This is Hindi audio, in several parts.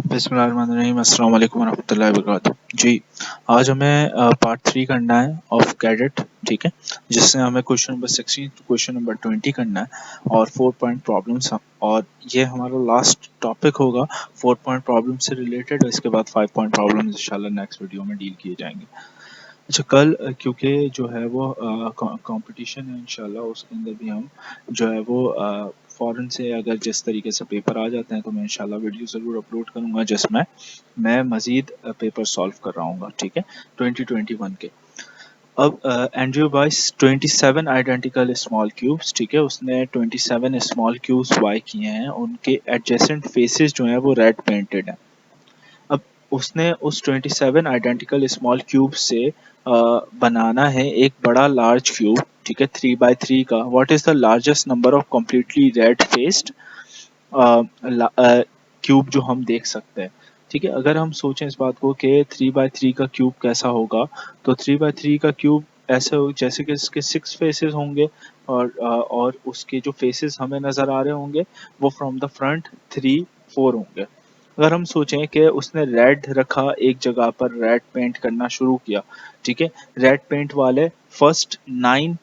बिस्मिल्लाहिर्रहमानिर्रहीम, अस्सलाम वालेकुम वरहमतुल्लाहि वबरकातुहू। जी, आज हमें पार्ट 3 करना है ऑफ कैडेट, ठीक है, जिससे हमें question number 16 to question number 20 करना है और 4 पॉइंट प्रॉब्लम्स, और ये हमारा लास्ट टॉपिक होगा 4 पॉइंट प्रॉब्लम से रिलेटेड। इसके बाद 5 पॉइंट प्रॉब्लम्स इंशाल्लाह नेक्स्ट वीडियो में डील किए जाएंगे। अच्छा, कल क्योंकि जो है वो कंपटीशन है इंशाल्लाह, उसके अंदर भी हम जो है वो फ़ौरन से अगर जिस तरीके से पेपर आ जाते हैं तो मैं इंशाल्लाह वीडियो ज़रूर अपलोड करूँगा जिसमें मैं मज़ीद पेपर सॉल्व कर रहा हूँ, ठीक है, 2021 के। अब एंड्रयू बाइस 27 आइडेंटिकल स्मॉल क्यूब्स, ठीक है, उसने 27 स्मॉल क्यूब्स वाई किए हैं, उनके एडजेसेंट फेसेस जो हैं वो रेड पेंटेड हैं। अब उसने उस 27 आइडेंटिकल स्मॉल क्यूब से बनाना है एक बड़ा लार्ज क्यूब, ठीक है, 3x3 का। What is the largest number of completely red faced cube जो हम देख सकते हैं, ठीक है। अगर हम सोचें इस बात को कि 3x3 का क्यूब कैसा होगा, तो 3x3 का क्यूब ऐसे हो जैसे कि इसके 6 फेसेस होंगे, और उसके जो फेसेस हमें नज़र आ रहे होंगे वो फ्रॉम द फ्रंट 3 4 होंगे। अगर हम सोचें कि उसने रेड रखा, एक जगह पर रेड पेंट करना शुरू किया, ठीक है, रेड पेंट वाले फर्स्ट 9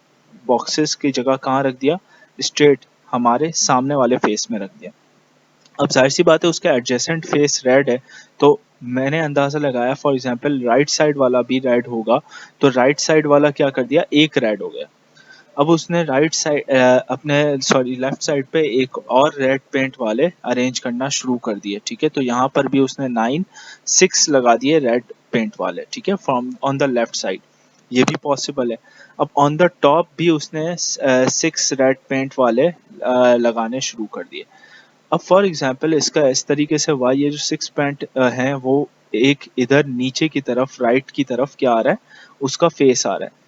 बॉक्सेस की जगह कहाँ रख दिया, स्ट्रेट हमारे सामने वाले फेस में रख दिया। अब जाहिर सी बात है उसका एडजेसेंट फेस रेड है, तो मैंने अंदाजा लगाया फॉर एग्जांपल राइट साइड वाला भी रेड होगा, तो राइट साइड वाला क्या कर दिया, एक रेड हो गया। अब उसने राइट साइड अपने सॉरी लेफ्ट साइड पे एक और रेड पेंट वाले अरेंज करना शुरू कर दिए, ठीक है, तो यहाँ पर भी उसने 6 लगा दिए रेड पेंट वाले, ठीक है, from on the left side, ये भी पॉसिबल है। अब ऑन द टॉप भी उसने 6 रेड पेंट वाले लगाने शुरू कर दिए। अब फॉर एग्जांपल इसका इस तरीके से हुआ, ये जो 6 पेंट हैं वो एक इधर नीचे की तरफ राइट की तरफ क्या आ रहा है, उसका फेस आ रहा है।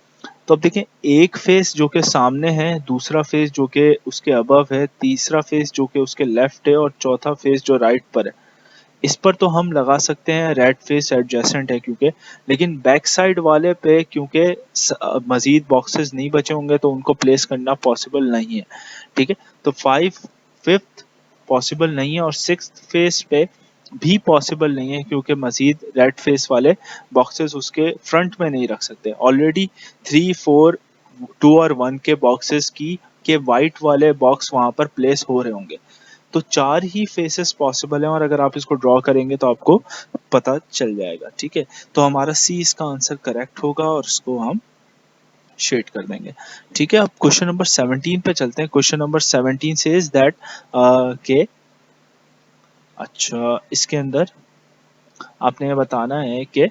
तो अब देखें, एक फेस जो कि सामने है, दूसरा फेस जो कि उसके अबव है, तीसरा फेस जो कि उसके लेफ्ट है, और चौथा फेस जो राइट पर है। इस पर तो हम लगा सकते हैं रेड फेस एडजेसेंट है क्योंकि, लेकिन बैक साइड वाले पे क्योंकि मजीद बॉक्सेस नहीं बचे होंगे तो उनको प्लेस करना पॉसिबल नहीं है, ठीक है। तो 5th पॉसिबल नहीं है, और 6th फेस पे भी पॉसिबल नहीं है क्योंकि मजीद रेड फेस वाले बॉक्सेस उसके फ्रंट में नहीं रख सकते। ऑलरेडी 3 4 2 और 1 के बॉक्सेस की के वाइट वाले बॉक्स वहां पर प्लेस हो रहे होंगे, तो 4 ही फेसेस पॉसिबल हैं, और अगर आप इसको ड्रॉ करेंगे तो आपको पता चल जाएगा, ठीक है। तो हमारा सी इसका आंसर करेक्ट होगा और इसको हम शेड कर देंगे, ठीक है। अब क्वेश्चन नंबर 17 पे चलते हैं। क्वेश्चन नंबर 17 सेज दैट के अच्छा, इसके अंदर आपने ये बताना है कि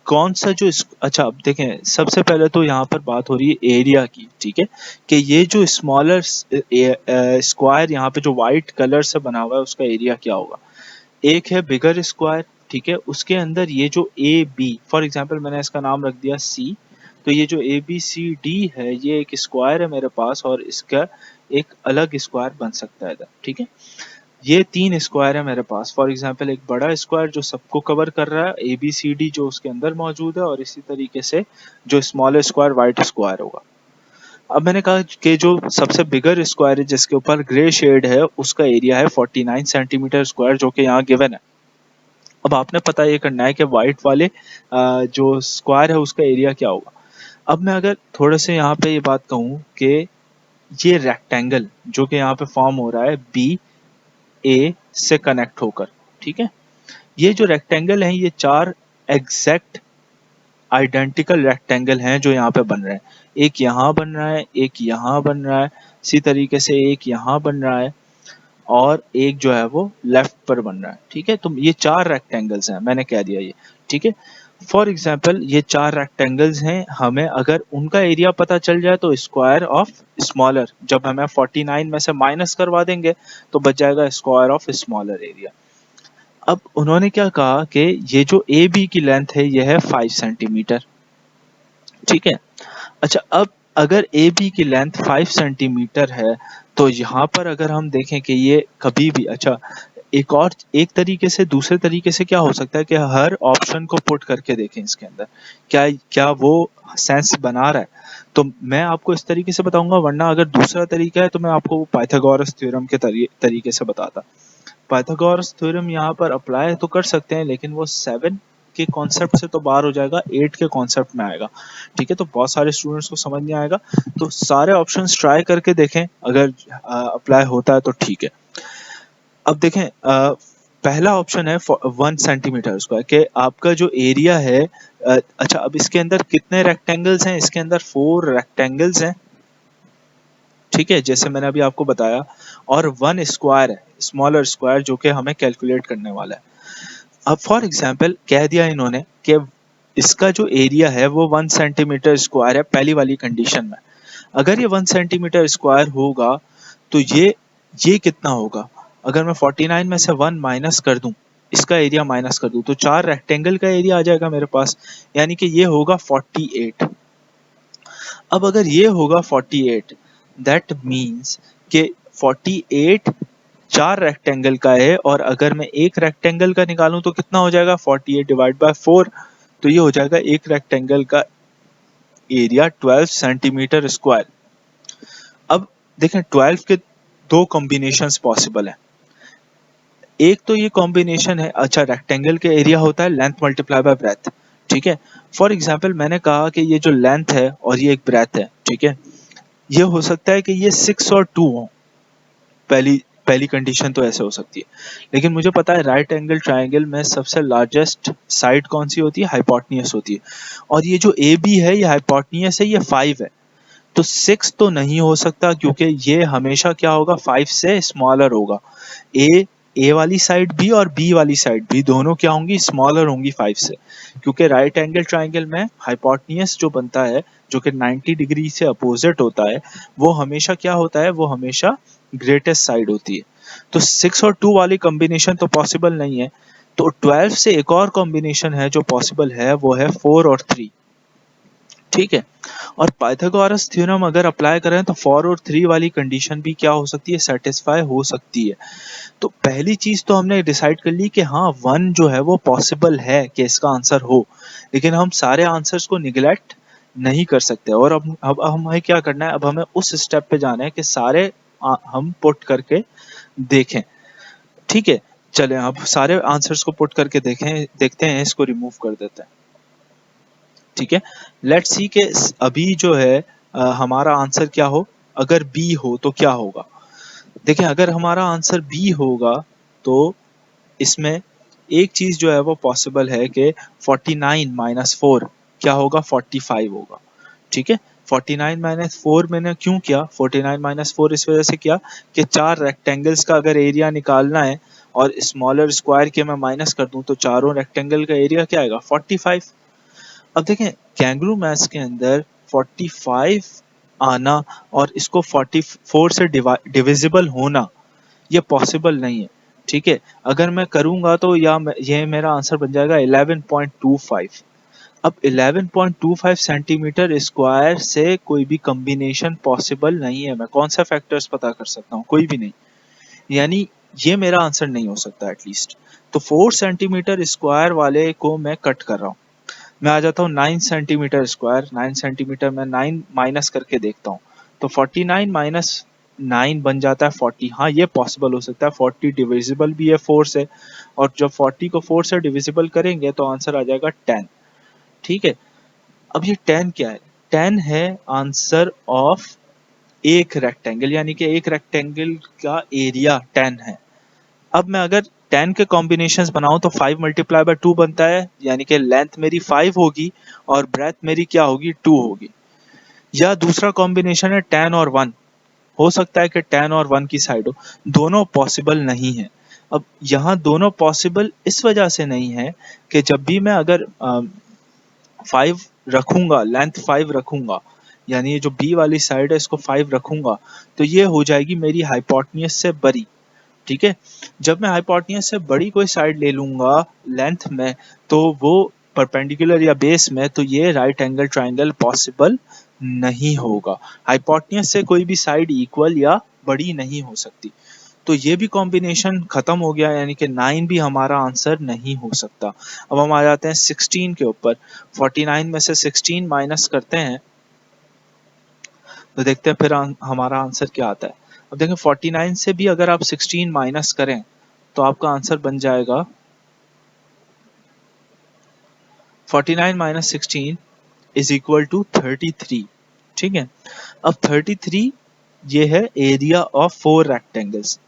कौन सा जो अच्छा, अब देखें, सबसे पहले तो यहाँ पर बात हो रही है एरिया की, ठीक है, कि ये जो स्मॉलर स्क्वायर यहाँ पे जो वाइट कलर से बना हुआ है उसका एरिया क्या होगा। एक है बिगर स्क्वायर, ठीक है, उसके अंदर ये जो ए बी, फॉर एग्जांपल मैंने इसका नाम रख दिया सी, तो ये जो ए बी सी डी है ये एक स्क्वायर है मेरे पास, और इसका एक अलग स्क्वायर बन सकता है इधर, ठीक है। ये 3 स्क्वायर है मेरे पास, फॉर एग्जांपल एक बड़ा स्क्वायर जो सबको कवर कर रहा है, ए बी सी डी जो उसके अंदर मौजूद है, और इसी तरीके से जो स्मॉल स्क्वायर वाइट स्क्वायर होगा। अब मैंने कहा कि जो सबसे बिगर स्क्वायर है जिसके ऊपर ग्रे शेड है उसका एरिया है 49 सेंटीमीटर स्क्वायर, जो कि यहाँ गिवन है। अब आपने पता ये करना है कि वाइट वाले जो स्क्वायर है उसका एरिया क्या होगा। अब मैं अगर थोड़े से यहाँ पे ये बात कहूँ कि ये रेक्टेंगल जो कि यहाँ पे फॉर्म हो रहा है बी ए से कनेक्ट होकर, ठीक है, ये जो रेक्टेंगल हैं ये 4 एग्जैक्ट आइडेंटिकल रेक्टेंगल हैं जो यहाँ पे बन रहे हैं। एक यहाँ बन रहा है, एक यहाँ बन रहा है, इसी तरीके से एक यहाँ बन रहा है, और एक जो है वो लेफ्ट पर बन रहा है, ठीक है। तो ये 4 रेक्टेंगल्स हैं, मैंने कह दिया ये, ठीक है। फॉर एग्जाम्पल ये 4 रेक्टेंगल्स हैं, हमें अगर उनका एरिया पता चल जाए तो स्क्वायर ऑफ स्मॉलर, जब हमें 49 में से माइनस करवा देंगे तो बच जाएगा स्क्वायर ऑफ स्मॉलर एरिया। अब उन्होंने क्या कहा कि ये जो ए बी की लेंथ है यह है 5 सेंटीमीटर, ठीक है। अच्छा, अब अगर ए बी की लेंथ 5 सेंटीमीटर है, तो यहाँ पर अगर हम देखें कि ये कभी भी, अच्छा, एक तरीके से, दूसरे तरीके से क्या हो सकता है कि हर ऑप्शन को पुट करके देखें इसके अंदर क्या क्या वो सेंस बना रहा है, तो मैं आपको इस तरीके से बताऊंगा, वरना अगर दूसरा तरीका है तो मैं आपको पाइथागोरस थ्योरम के तरीके से बताता। पाइथागोरस थ्योरम यहाँ पर अप्लाई तो कर सकते हैं, लेकिन वो 7 के कॉन्सेप्ट से तो बाहर हो जाएगा, 8 के कॉन्सेप्ट में आएगा। ठीक है, तो बहुत सारे स्टूडेंट्स को समझ नहीं आएगा, तो सारे ऑप्शंस ट्राई करके देखें, अगर अप्लाई होता है तो ठीक है। अब देखें, पहला ऑप्शन है 1 सेंटीमीटर स्क्वायर के आपका जो एरिया है। अच्छा, अब इसके अंदर कितने रेक्टेंगल्स हैं? इसके अंदर 4 रेक्टेंगल्स हैं। ठीक है, जैसे मैंने अभी आपको बताया, और 1 स्क्वायर है, स्मॉलर स्क्वायर, जो कि हमें कैलकुलेट करने वाला है। अब फॉर एग्जाम्पल कह दिया इन्होंने कि इसका जो एरिया है वो 1 सेंटीमीटर स्क्वायर है पहली वाली कंडीशन में। अगर ये 1 सेंटीमीटर स्क्वायर होगा तो ये कितना होगा? अगर मैं 49 में से 1 माइनस कर दूं, इसका एरिया माइनस कर दूं, तो 4 रेक्टेंगल का एरिया आ जाएगा मेरे पास, यानी कि ये होगा 48। अब अगर ये होगा 48, दैट मीन्स कि 48 4 रेक्टेंगल का है, और अगर मैं एक रेक्टेंगल का निकालूं तो कितना हो जाएगा? 48 डिवाइड बाय 4, तो ये हो जाएगा एक रेक्टेंगल का एरिया 12 सेंटीमीटर स्क्वायर। अब देखें, 12 के दो कॉम्बिनेशंस पॉसिबल है। एक तो ये कॉम्बिनेशन है, अच्छा, रेक्टेंगल के एरिया होता है लेंथ मल्टीप्लाई बाय ब्रेथ। ठीक है, फॉर एग्जांपल मैंने कहा कि ये जो लेंथ है और ये एक ब्रेथ है, ठीक है, ये हो सकता है कि ये 6 और 2 हो। पहली पहली कंडीशन तो ऐसे हो सकती है, लेकिन मुझे पता है राइट एंगल ट्रायंगल में सबसे लार्जेस्ट साइड कौन सी होती है? हाइपोटेन्यूज होती है, और ये जो ए बी है ये हाइपोटेन्यूज है, ये 5 है, तो 6 तो नहीं हो सकता, क्योंकि ये हमेशा क्या होगा? 5 से स्मॉलर होगा। ए वाली साइड भी और बी वाली साइड भी दोनों क्या होंगी? स्मॉलर होंगी 5 से, क्योंकि राइट एंगल ट्रायंगल में हाइपोटेन्यूज जो बनता है, जो कि 90 डिग्री से अपोजिट होता है, वो हमेशा क्या होता है? वो हमेशा ग्रेटेस्ट साइड होती है। तो 6 और 2 वाली कॉम्बिनेशन तो पॉसिबल नहीं है, तो 12 से एक और कॉम्बिनेशन है जो पॉसिबल है, वो है 4 और 3। ठीक है, और पाइथागोरस थ्योरम अगर अप्लाई करें तो 4 और 3 वाली कंडीशन भी क्या हो सकती है? सेटिस्फाई हो सकती है। तो पहली चीज तो हमने डिसाइड कर ली कि हाँ, 1 जो है वो पॉसिबल है कि इसका आंसर हो, लेकिन हम सारे आंसर्स को निगलेक्ट नहीं कर सकते, और अब हमें क्या करना है? अब हमें उस स्टेप पे जाना है कि सारे हम पुट करके देखें। ठीक है, चलें अब सारे आंसर्स को पुट करके देखते हैं, इसको रिमूव कर देते हैं। ठीक है, लेट्स सी के अभी जो है हमारा आंसर क्या हो? अगर बी हो तो क्या होगा? देखिए, अगर हमारा आंसर बी होगा तो इसमें एक चीज जो है वो पॉसिबल है कि 49 माइनस 4 क्या होगा? 45 होगा। ठीक है, 49 माइनस 4 मैंने क्यों किया? 49 माइनस 4 इस वजह से किया कि 4 रेक्टेंगल्स का अगर एरिया निकालना है और स्मॉलर स्क्वायर के मैं माइनस कर दूं, तो चारों रेक्टेंगल का एरिया क्या आएगा? 45। अब देखें, कैंगरू मैथ्स के अंदर 45 आना और इसको 44 से डिविजिबल होना, ये पॉसिबल नहीं है। ठीक है, अगर मैं करूंगा तो ये मेरा आंसर बन जाएगा 11.25। अब 11.25 सेंटीमीटर स्क्वायर से कोई भी कॉम्बिनेशन पॉसिबल नहीं है। मैं कौन सा फैक्टर्स पता कर सकता हूँ? कोई भी नहीं, यानी ये मेरा आंसर नहीं हो सकता एटलीस्ट। तो 4 सेंटीमीटर स्क्वायर वाले को मैं कट कर रहा हूँ, मैं आ जाता हूँ 9 सेंटीमीटर स्क्वायर। 9 सेंटीमीटर में 9 माइनस करके देखता हूँ, तो 49 माइनस 9 बन जाता है 40। हाँ, ये पॉसिबल हो सकता है, 40 डिविजिबल भी है 4 से, और जब 40 को 4 से डिविजिबल करेंगे तो आंसर आ जाएगा 10। ठीक है, अब ये 10 क्या है? 10 है आंसर ऑफ एक रेक्टेंगल, यानी कि एक रेक्टेंगल का एरिया 10 है। अब मैं अगर 10 के कॉम्बिनेशंस बनाऊं तो 5 मल्टीप्लाई बाय 2 बनता है, यानी कि लेंथ मेरी 5 होगी और ब्रेथ मेरी क्या होगी? 2 होगी। या दूसरा कॉम्बिनेशन है 10 और 1, हो सकता है कि 10 और 1 की साइड हो, दोनों पॉसिबल नहीं है। अब यहाँ दोनों पॉसिबल इस वजह से नहीं है कि जब भी मैं अगर 5 रखूंगा, लेंथ 5 रखूंगा, यानी ये जो बी वाली साइड है इसको 5 रखूंगा, तो ये हो जाएगी मेरी हाइपोटेन्यूज से बड़ी। ठीक है, जब मैं हाइपोटेन्यूज से बड़ी कोई साइड ले लूंगा लेंथ में, तो वो परपेंडिकुलर या बेस में, तो ये राइट एंगल ट्रायंगल पॉसिबल नहीं होगा। हाइपोटेन्यूज से कोई भी साइड इक्वल या बड़ी नहीं हो सकती। तो ये भी कॉम्बिनेशन खत्म हो गया, यानी कि 9 भी हमारा आंसर नहीं हो सकता। अब हम आ जाते हैं 16 के ऊपर। 49 में से 16 माइनस करते हैं तो देखते हैं फिर हमारा आंसर क्या आता है। अब देखें, 49 से भी अगर आप 16 माइनस करें तो आपका आंसर बन जाएगा 49 माइनस 16 इज इक्वल टू 33। ठीक है, अब 33 ये है एरिया ऑफ 4 रेक्टेंगल्स।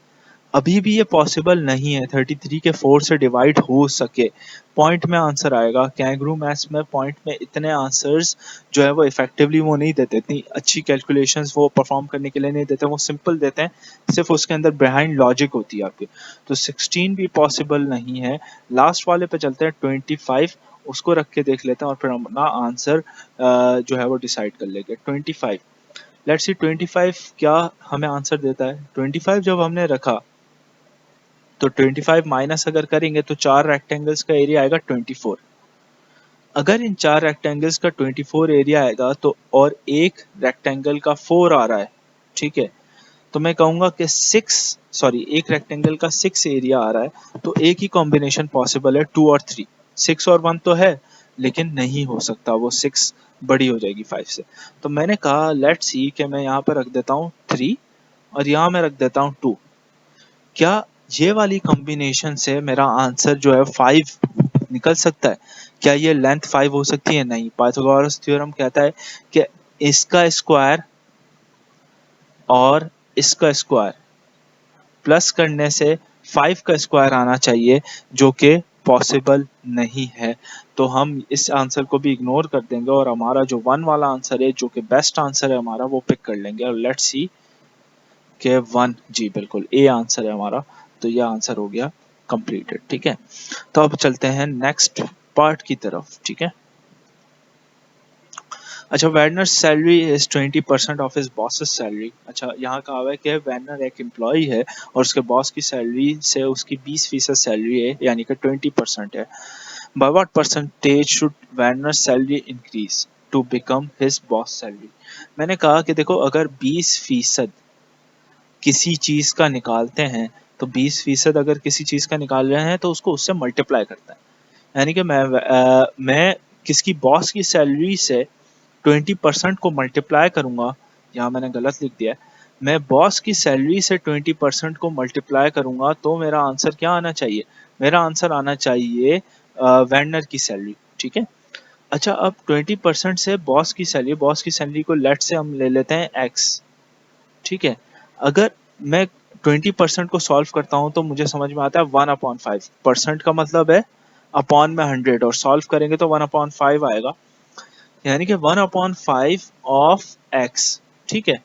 अभी भी ये पॉसिबल नहीं है 33 के 4 से डिवाइड हो सके, पॉइंट में आंसर आएगा। कैंगरू मैथ्स में पॉइंट में इतने आंसर्स जो है वो इफेक्टिवली वो नहीं देते, इतनी अच्छी कैलकुलेशंस वो परफॉर्म करने के लिए नहीं देते, वो सिंपल देते हैं, सिर्फ उसके अंदर बिहाइंड लॉजिक होती है आपकी। तो 16 भी पॉसिबल नहीं है। लास्ट वाले पे चलते हैं 25, उसको रख के देख लेते हैं और फिर हम अपना आंसर जो है वो डिसाइड कर लेंगे। 25, लेट्स सी 25 क्या हमें आंसर देता है। 25 जब हमने रखा तो 25 माइनस अगर करेंगे तो 4 रेक्टेंगल्स का एरिया आएगा 24। अगर इन 4 रेक्टेंगल्स का 24 एरिया आएगा तो और एक रेक्टेंगल का 4 आ रहा है, ठीक है, तो मैं कहूंगा कि एक रेक्टेंगल का 6 एरिया आ रहा है, तो एक ही कॉम्बिनेशन पॉसिबल है 2 और 3। 6 और 1 तो है लेकिन नहीं हो सकता, वो 6 बड़ी हो जाएगी 5 से। तो मैंने कहा लेट्स सी कि मैं यहाँ पर रख देता हूँ 3 और यहाँ मैं रख देता हूँ 2। क्या ये वाली कॉम्बिनेशन से मेरा आंसर जो है 5 निकल सकता है? क्या ये लेंथ 5 हो सकती है? नहीं। पाइथागोरस थ्योरम कहता है कि इसका स्क्वायर और इसका स्क्वायर प्लस करने से 5 का स्क्वायर आना चाहिए, जो कि पॉसिबल नहीं है। तो हम इस आंसर को भी इग्नोर कर देंगे और हमारा जो 1 वाला आंसर है, जो कि बेस्ट आंसर है हमारा, वो पिक कर लेंगे। और लेट्स सी के 1, जी बिल्कुल ए आंसर है हमारा। तो ये आंसर हो गया कंप्लीटेड। ठीक है, तो अब चलते हैं नेक्स्ट पार्ट की तरफ। ठीक है, अच्छा, Werner salary is 20% of his bosses salary. अच्छा, यहाँ कहा हुआ है कि वेर्नर एक एम्प्लॉय है और उसके बॉस की सैलरी से उसकी 20% सैलरी है, यानी कि 20% है। By what percentage should Werner salary increase to become his boss salary. मैंने कहा कि देखो, अगर 20% किसी चीज का निकालते हैं तो 20% अगर किसी चीज का निकाल रहे हैं तो उसको उससे मल्टीप्लाई करता है। यानी कि मैं किसकी बॉस की सैलरी से 20% को मल्टीप्लाई करूंगा, यहाँ मैंने गलत लिख दिया है, मैं बॉस की सैलरी से 20% को मल्टीप्लाई करूंगा तो मेरा आंसर क्या आना चाहिए? मेरा आंसर आना चाहिए वेंडर की सैलरी। ठीक है, अच्छा, अब 20% से बॉस की सैलरी को लेट से हम ले लेते हैं एक्स। ठीक है, अगर मैं 20% को सॉल्व करता हूं तो मुझे समझ में आता है 1/5। परसेंट का मतलब है अपॉन में 100 और सॉल्व करेंगे तो 1/5 आएगा, यानी कि 1/5 ऑफ एक्स। ठीक है,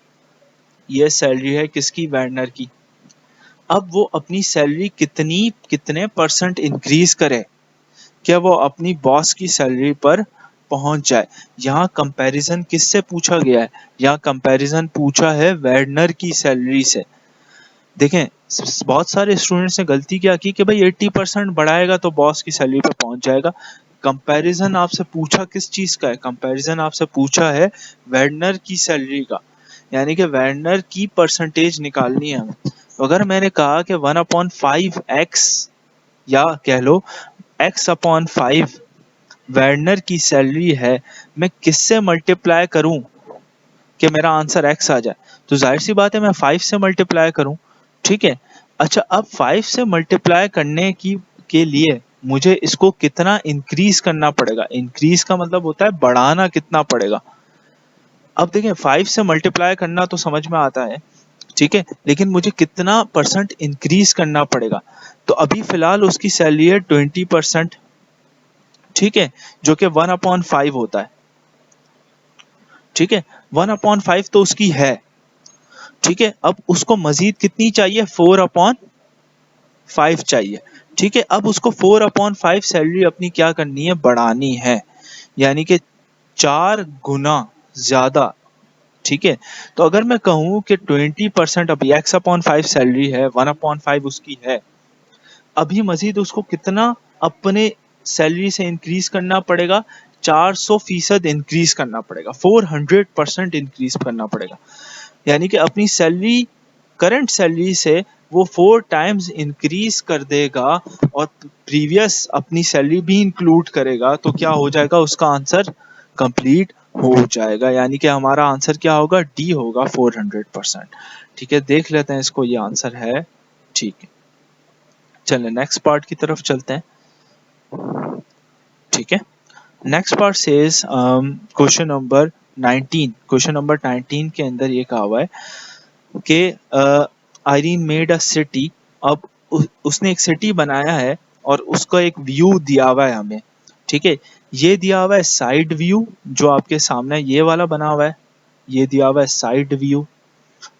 ये सैलरी है किसकी? वेर्नर की। अब वो अपनी सैलरी कितने परसेंट इंक्रीज करे, क्या वो अपनी बॉस की सैलरी पर पहुंच जाए। यहाँ कंपैरिजन किससे पूछा गया है? यहाँ कंपैरिजन पूछा है वेर्नर की सैलरी से। देखें, बहुत सारे स्टूडेंट्स ने गलती क्या की कि भाई 80% बढ़ाएगा तो बॉस की सैलरी पे पहुंच जाएगा। कंपैरिजन आपसे पूछा किस चीज का है? कंपैरिजन आपसे पूछा है वेर्नर की सैलरी का, यानी कि वेर्नर की परसेंटेज निकालनी है हमें। तो अगर मैंने कहा कि 1/5x, या कह लो x/5 वेर्नर की सैलरी है, मैं किससे मल्टीप्लाई करूं कि मेरा आंसर x आ जाए? तो जाहिर सी बात है मैं 5 से मल्टीप्लाई करूं। ठीक है, अच्छा, अब 5 से मल्टीप्लाई करने की के लिए मुझे इसको कितना इंक्रीज करना पड़ेगा? इंक्रीज का मतलब होता है बढ़ाना कितना पड़ेगा। अब देखें, 5 से मल्टीप्लाई करना तो समझ में आता है, ठीक है, लेकिन मुझे कितना परसेंट इंक्रीज करना पड़ेगा? तो अभी फिलहाल उसकी सैलरी है 20%, ठीक है, जो कि 1/5 होता है। ठीक है, 1/5 तो उसकी है। ठीक है, अब उसको मजीद कितनी चाहिए? 4/5 चाहिए। ठीक है, अब उसको 4/5 सैलरी अपनी क्या करनी है? बढ़ानी है, यानी कि 4 गुना ज्यादा। ठीक है, तो अगर मैं कहूं कि 20% अभी x/5 सैलरी है, 1/5 उसकी है, अभी मजीद उसको कितना अपने सैलरी से इंक्रीज करना पड़ेगा? 400% इंक्रीज करना पड़ेगा, 400% इंक्रीज करना पड़ेगा, यानी कि अपनी सैलरी, करंट सैलरी से वो 4 टाइम्स इंक्रीज कर देगा और प्रीवियस अपनी सैलरी भी इंक्लूड करेगा, तो क्या हो जाएगा? उसका आंसर कंप्लीट हो जाएगा, यानी कि हमारा आंसर क्या होगा? डी होगा, 400%। ठीक है, देख लेते हैं इसको, ये आंसर है। ठीक है, चलिए नेक्स्ट पार्ट की तरफ चलते हैं। ठीक है, next part says question number 19। Question number 19 के अंदर ये कहा हुआ है कि आयरीन मेड अ सिटी। अब उसने एक सिटी बनाया है और उसका एक व्यू दिया हुआ है हमें। ठीक है, ये दिया हुआ है साइड व्यू, जो आपके सामने ये वाला बना हुआ है, ये दिया हुआ है साइड व्यू।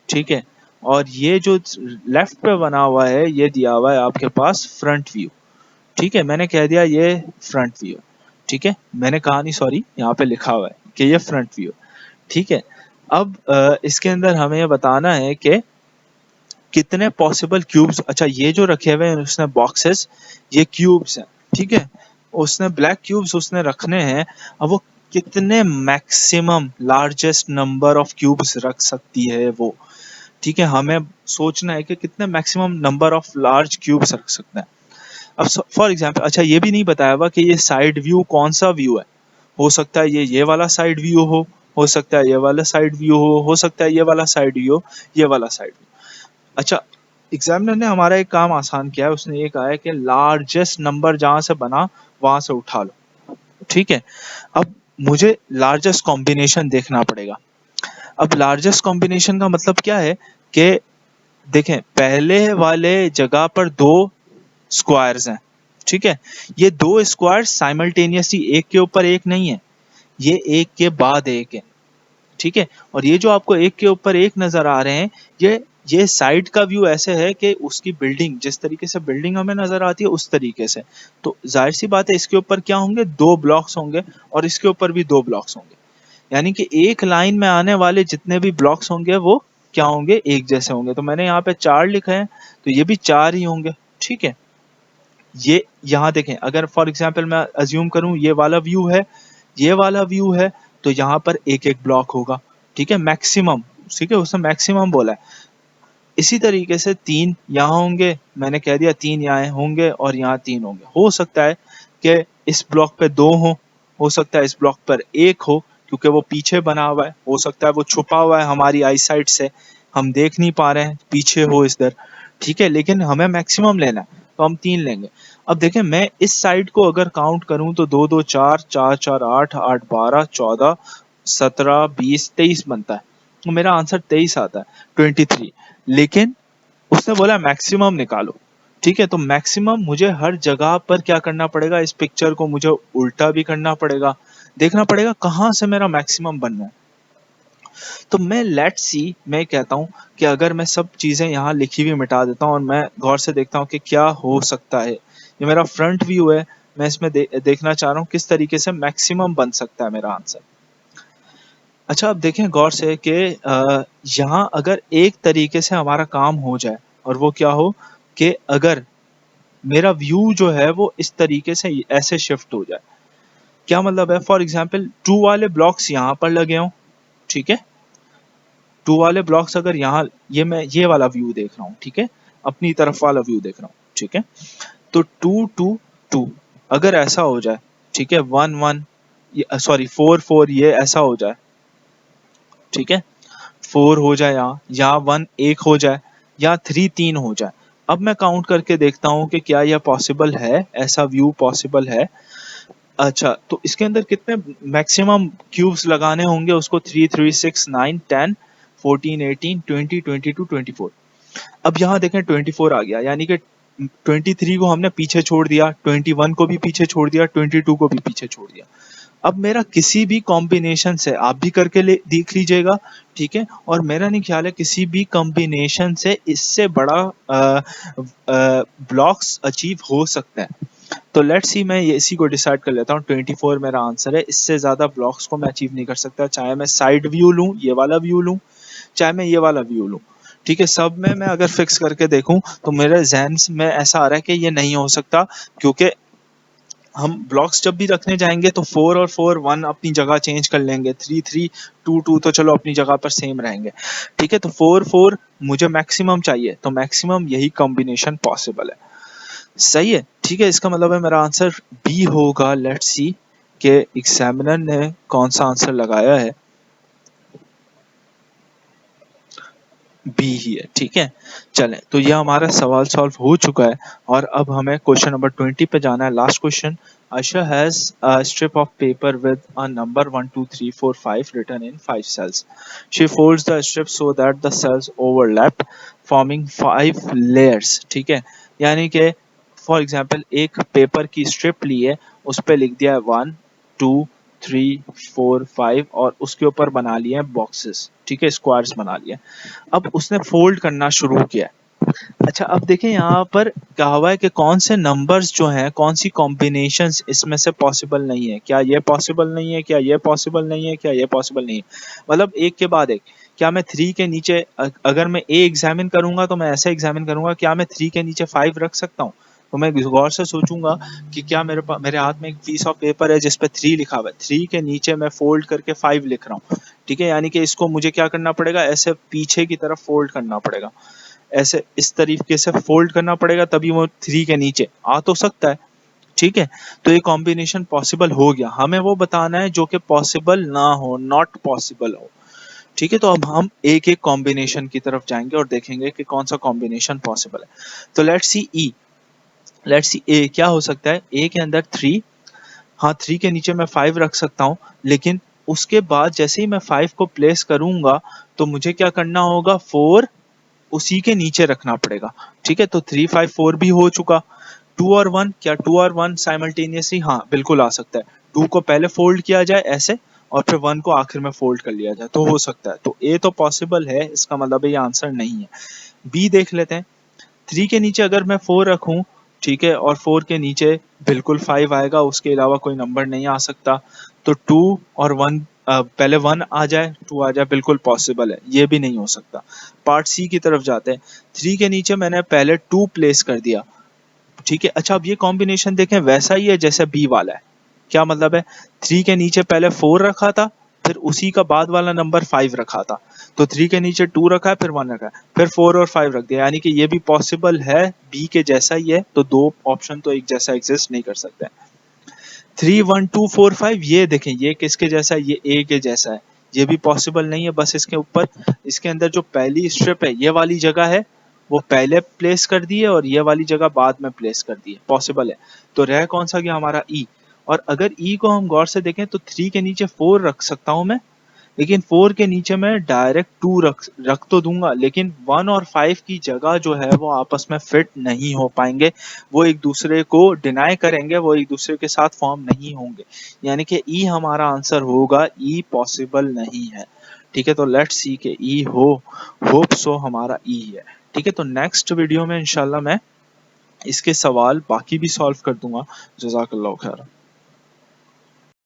ठीक है, और ये जो लेफ्ट पे बना हुआ है ये दिया हुआ है आपके पास फ्रंट व्यू। ठीक है, मैंने कह दिया ये फ्रंट व्यू। ठीक है, मैंने कहा नहीं, सॉरी, यहाँ पे लिखा हुआ है कि ये फ्रंट व्यू। ठीक है, अब इसके अंदर हमें ये बताना है कि कितने पॉसिबल क्यूब्स। अच्छा, ये जो रखे हुए हैं उसने बॉक्सेस, ये क्यूब्स हैं। ठीक है, उसने ब्लैक क्यूब्स उसने रखने हैं। अब वो कितने maximum largest number of cubes रख सकती है वो। ठीक है, हमें सोचना है कि कितने maximum number of large cubes रख सकते हैं। अब फॉर एग्जांपल, अच्छा ये भी नहीं बताया हुआ कि ये साइड व्यू कौन सा व्यू है। हो सकता है ये वाला साइड व्यू हो सकता है ये वाला साइड व्यू हो सकता है ये वाला साइड व्यू हो, ये वाला साइड व्यू। अच्छा, एग्जामिनर ने हमारा एक काम आसान किया है, उसने ये कहा है कि लार्जेस्ट नंबर जहां से बना वहां से उठा लो। ठीक है, अब मुझे लार्जेस्ट कॉम्बिनेशन देखना पड़ेगा। अब लार्जेस्ट कॉम्बिनेशन का मतलब क्या है कि देखें, पहले वाले जगह पर दो स्क्वायर्स हैं। ठीक है, ये दो स्क्वायर्स साइमल्टेनियसली एक के ऊपर एक नहीं है, ये एक के बाद एक है। ठीक है, और ये जो आपको एक के ऊपर एक नजर आ रहे हैं, ये साइड का व्यू ऐसे है कि उसकी बिल्डिंग, जिस तरीके से बिल्डिंग हमें नजर आती है उस तरीके से। तो जाहिर सी बात है इसके ऊपर क्या होंगे, दो ब्लॉक्स होंगे, और इसके ऊपर भी दो ब्लॉक्स होंगे। यानी कि एक लाइन में आने वाले जितने भी ब्लॉक्स होंगे वो क्या होंगे, एक जैसे होंगे। तो मैंने यहाँ पे 4 लिखे हैं, तो ये भी 4 ही होंगे। ठीक है, ये यहाँ देखें, अगर फॉर एग्जाम्पल मैं अज्यूम करूं ये वाला व्यू है, ये वाला व्यू है, तो यहाँ पर एक एक ब्लॉक होगा। ठीक है, मैक्सिमम। ठीक है, उसने मैक्सिमम बोला है। इसी तरीके से 3 यहाँ होंगे, मैंने कह दिया 3 यहाँ होंगे और यहाँ 3 होंगे। हो सकता है कि इस ब्लॉक पे 2 हो सकता है इस ब्लॉक पर 1 हो, क्योंकि वो पीछे बना हुआ है। हो सकता है वो छुपा हुआ है हमारी आई साइड से, हम देख नहीं पा रहे हैं, पीछे हो इधर। ठीक है, लेकिन हमें मैक्सिमम लेना है, तो हम 3 लेंगे। अब देखें, मैं इस साइड को अगर काउंट करूं तो 2 2 4 4 4 8 8 12 14 17 20 23 बनता है। तो मेरा आंसर 23 आता है, 23। लेकिन उसने बोला मैक्सिमम निकालो। ठीक है, तो मैक्सिमम मुझे हर जगह पर क्या करना पड़ेगा, इस पिक्चर को मुझे उल्टा भी करना पड़ेगा, देखना पड़ेगा कहाँ से मेरा मैक्सिमम बनना है। तो मैं लेट्स सी, मैं कहता हूँ कि अगर मैं सब चीजें यहाँ लिखी हुई मिटा देता हूँ और मैं गौर से देखता हूँ कि क्या हो सकता है। ये मेरा फ्रंट व्यू है, मैं इसमें देखना चाह रहा हूँ किस तरीके से मैक्सिमम बन सकता है मेरा आंसर। अच्छा, अब देखें गौर से कि यहाँ अगर एक तरीके से हमारा काम हो जाए, और वो क्या हो कि अगर मेरा व्यू जो है वो इस तरीके से ऐसे शिफ्ट हो जाए। क्या मतलब है, फॉर एग्जांपल 2 वाले ब्लॉक्स यहाँ पर लगे हों। ठीक है, 2 वाले ब्लॉक्स अगर यहाँ, ये मैं ये वाला व्यू देख रहा हूँ। ठीक है, अपनी तरफ वाला व्यू देख रहा हूँ। ठीक है, तो 2 2 2 अगर ऐसा हो जाए, ठीक है, 1 1 सॉरी 4 4 ये ऐसा हो जाए। ठीक है, 4 हो जाए, यहाँ 1 1 हो जाए, या 3 3 हो जाए। अब मैं काउंट करके देखता हूँ कि क्या यह पॉसिबल है, ऐसा व्यू पॉसिबल है। अच्छा, तो इसके अंदर कितने मैक्सिमम क्यूब्स लगाने होंगे उसको, 3 3 6 9 10 14 18 20 22 24। अब यहाँ देखें 24 आ गया, यानी कि 23 को हमने पीछे छोड़ दिया, 21 को भी पीछे छोड़ दिया, 22 को भी पीछे छोड़ दिया। अब मेरा किसी भी कॉम्बिनेशन से, आप भी करके देख लीजिएगा। ठीक है, और मेरा नहीं ख्याल है किसी भी कॉम्बिनेशन से इससे बड़ा ब्लॉक्स अचीव हो सकता है। तो लेट्स सी, मैं इसी को डिसाइड कर लेता हूँ, 24 मेरा आंसर है। इससे ज्यादा ब्लॉक्स को मैं अचीव नहीं कर सकता, चाहे मैं साइड व्यू लूँ, ये वाला व्यू लूँ, चाहे मैं ये वाला व्यू लूँ। ठीक है, सब में मैं अगर फिक्स करके देखूं तो मेरे जहन में ऐसा आ रहा है कि ये नहीं हो सकता, क्योंकि हम ब्लॉक्स जब भी रखने जाएंगे तो 4 और 4 1 अपनी जगह चेंज कर लेंगे, 3 3 2 2 तो चलो अपनी जगह पर सेम रहेंगे। ठीक है, तो 4 4 मुझे मैक्सिमम चाहिए, तो मैक्सिमम यही कॉम्बिनेशन पॉसिबल है। सही है, ठीक है, इसका मतलब है मेरा आंसर बी होगा। लेट्स सी कि एग्जामिनर ने कौन सा आंसर लगाया है। बी ही है, ठीक है। चलें, तो ये हमारा सवाल सॉल्व हो चुका है और अब हमें क्वेश्चन नंबर 20 पे जाना है, last question. Asha has a strip of paper with a number 1 2 3 4 5 written in 5 cells. She folds the strip so that the cells overlap, forming 5 layers, ठीक है। यानी कि फॉर एग्जांपल एक पेपर की स्ट्रिप ली है, उस पे लिख दिया है 1 2 3 4 5 और उसके ऊपर बना लिए हैं बॉक्सेस, ठीक है, स्क्वायर्स बना लिए। अब उसने फोल्ड करना शुरू किया। अच्छा, अब देखें यहाँ पर कहा हुआ है कि कौन से नंबर्स जो हैं, कौन सी कॉम्बिनेशंस इसमें से पॉसिबल नहीं है, क्या ये पॉसिबल नहीं है, क्या ये पॉसिबल नहीं है, क्या ये पॉसिबल नहीं है, मतलब एक के बाद एक। क्या मैं 3 के नीचे अगर मैं ए एग्जामिन करूंगा तो मैं ऐसे एग्जामिन करूंगा, क्या मैं 3 के नीचे 5 रख सकता हूँ? तो मैं गौर से सोचूंगा कि क्या मेरे हाथ में एक पीस ऑफ पेपर है जिसपे 3 लिखा हुआ है, 3 के नीचे मैं फोल्ड करके 5 लिख रहा हूँ, ठीक है। यानी कि इसको मुझे क्या करना पड़ेगा, ऐसे पीछे की तरफ फोल्ड करना पड़ेगा, ऐसे इस तरीके से फोल्ड करना पड़ेगा, तभी वो 3 के नीचे आ तो सकता है, ठीक है। तो ये कॉम्बिनेशन पॉसिबल हो गया, हमें वो बताना है जो कि पॉसिबल ना हो, नॉट पॉसिबल हो, ठीक है। तो अब हम एक एक कॉम्बिनेशन की तरफ जाएंगे और देखेंगे कि कौन सा कॉम्बिनेशन पॉसिबल है। तो लेट्स सी ए क्या हो सकता है। ए के अंदर 3, हाँ 3 के नीचे मैं 5 रख सकता हूँ, लेकिन उसके बाद जैसे ही मैं 5 को प्लेस करूंगा तो मुझे क्या करना होगा, 4 उसी के नीचे रखना पड़ेगा, ठीक है। तो 3 5 4 भी हो चुका। 2 और 1, क्या 2 और 1 साइमल्टेनियसली, हाँ बिल्कुल आ सकता है। 2 को पहले फोल्ड किया जाए ऐसे और फिर 1 को आखिर में फोल्ड कर लिया जाए तो हो सकता है। तो ए तो पॉसिबल है, इसका मतलब ये आंसर नहीं है। बी देख लेते हैं। 3 के नीचे अगर मैं 4 रखूं, ठीक है, और 4 के नीचे बिल्कुल 5 आएगा, उसके अलावा कोई नंबर नहीं आ सकता। तो 2 और 1, पहले 1 आ जाए 2 आ जाए, बिल्कुल पॉसिबल है, ये भी नहीं हो सकता। पार्ट सी की तरफ जाते हैं। 3 के नीचे मैंने पहले 2 प्लेस कर दिया, ठीक है। अच्छा, अब ये कॉम्बिनेशन देखें वैसा ही है जैसे बी वाला है। क्या मतलब है, 3 के नीचे पहले 4 रखा था, फिर उसी का बाद वाला नंबर 5 रखा था। तो 3 के नीचे 2 रखा है, फिर 1 रखा है, फिर 4 और 5 रख दिया, यानी कि ये भी पॉसिबल है, बी के जैसा ही है। तो दो ऑप्शन तो एक जैसा एग्जिस्ट नहीं कर सकते। 3 1 2 4 5 ये देखें, ये किसके जैसा है, ये ए के जैसा है, ये भी पॉसिबल नहीं है। बस इसके ऊपर, इसके अंदर जो पहली स्ट्रिप है, ये वाली जगह है, वो पहले प्लेस कर दी है और ये वाली जगह बाद में प्लेस कर दी है, पॉसिबल है। तो रह कौन सा गया हमारा ई। और अगर ई को हम गौर से देखें तो 3 के नीचे 4 रख सकता हूं मैं, लेकिन 4 के नीचे मैं डायरेक्ट 2 रख तो दूंगा, लेकिन 1 और 5 की जगह जो है वो आपस में फिट नहीं हो पाएंगे, वो एक दूसरे को डिनाई करेंगे, वो एक दूसरे के साथ फॉर्म नहीं होंगे। यानी कि ई हमारा आंसर होगा, ई पॉसिबल नहीं है, ठीक है। तो लेट्स सी के ई होप सो हमारा ई है, ठीक है। तो नेक्स्ट वीडियो में इंशाल्लाह मैं इसके सवाल बाकी भी सॉल्व कर दूंगा। जज़ाकल्लाह खैर।